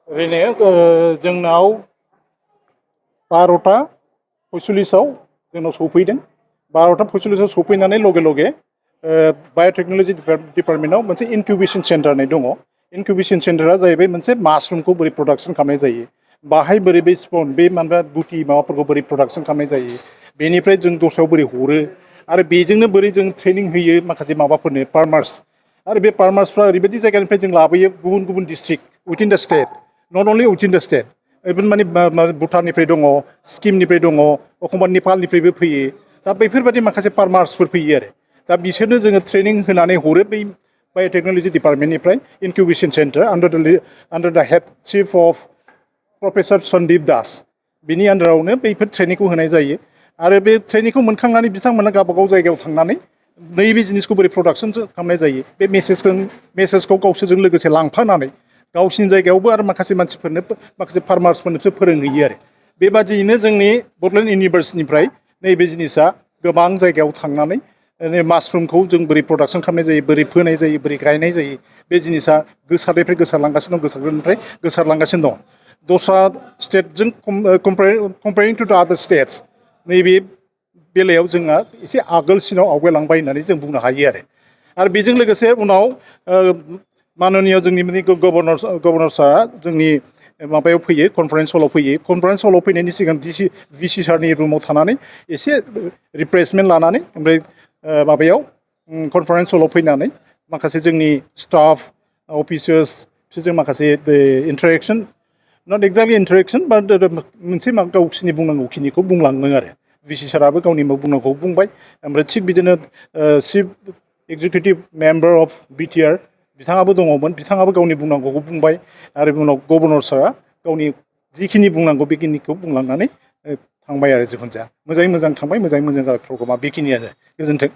ओरैनो जोंनाव 12टा 45आव जोंनाव सफैदों 12टा 45आव सफैनानै लगे लगे बाय'टेक्न'लजि डिपार्टमेन्टआव मोनसे इनकिउबेसन सेन्टार होननाय दङ इनकिउबेसन सेन्टारा जाहैबाय मोनसे मासरुमखौ बोरै प्रडाक्सन खालामनाय जायो बाहाय बोरै बे स्पन बे माबा गुटि माबाफोरखौ बोरै प्रडाक्सन खालामनाय जायो बेनिफ्राय जों दस्रायाव बोरै हरो आरो बेजोंनो बोरै जों ट्रेनिं होयो माखासे माबाफोरनो फार्मार्स आरो बे फार्मार्सफ्रा ओरैबायदि जायगानिफ्राय जों लाबोयो गुबुन गुबुन डिस्ट्रिक्ट उइथिन दा स्टेट नट अनलि उइथिन दा स्टेट इभेन माने भुटाननिफ्राय दङ सिक्किमनिफ्राय दङ एखमबा नेपालनिफ्रायबो फैयो दा बैफोरबायदि माखासे फार्मार्सफोर फैयो आरो दा बिसोरनो जोङो ट्रेनिं होनानै हरो बै बाय'टेक्न'लजि डिपार्टमेन्टनिफ्राय इनकिउबेसन सेन्टार आन्डार दा headship of professor Sandeep Das बिनि आन्डारावनो बैफोर ट्रेनिंखौ होनाय जायो आरो बे ट्रेनिंखौ मोनखांनानै बिथांमोना गावबागाव जायगायाव थांनानै नैबे जिनिसखौ बोरै प्रडाक्सन खालामनाय जायो बे मेसेजखौ गावसोरजों लोगोसे लांफानानै गावसिनि जायगायावबो आरो माखासे मानसिफोरनो माखासे फार्मार्सफोरनोसो फोरोंहैयो आरो बेबादियैनो जोंनि बड'लेण्ड इउनिभार्सिटिनिफ्राय नैबे जिनिसा गोबां जायगायाव थांनानै मासरुमखौ जों बोरै प्रडाक्सन खालामनाय जायो बोरै फोनाय जायो बोरै गायनाय जायो बे जिनिसा गोसारनिफ्राय गोसारलांगासिनो दं गोसारनायनिफ्राय गोसारलांगासिनो दं दस्रा स्टेटजों कम्पेयारिं टु द आदार स्टेट्स नैबे बेलायाव जोंहा एसे आगोलसिनाव आवगायलांबाय होननानै जों बुंनो हायो आरो बेजों लोगोसे उनाव माननीय जोंनि गभर्नरसा जोंनि माबायाव फैयो कनफारेन्स हलाव फैयो कनफारेन्स हलाव फैनायनि सिगां भिसि सारनि रुमाव थानानै एसे रिफ्रेशमेन्ट लानानै ओमफ्राय माबायाव कनफारेन्स हलाव फैनानै माखासे जोंनि स्टाफ अफिसार्स बिसोरजों माखासे इन्टारेक्सन नट एक्जाक्टलि इन्टारेक्सन बाट मोनसे गावसिनि बुंनांगौखिनिखौ बुंलाङो आरो भिसि साराबो गावनि बुंनांगौखौ बुंबाय ओमफ्राय थिग बिदिनो chief executive member of BTR बिथाङाबो दङमोन बिथाङाबो गावनि बुंनांगौखौ बुंबाय आरो उनाव गभर्नर सारा गावनि जिखिनि बुंनांगौ बेखिनिखौ बुंलांनानै थांबाय आरो जिखुनु जाया मोजाङै मोजां थांबाय मोजाङै मोजां जाबाय प्रग्रामा बेखिनियानो गोजोन्थों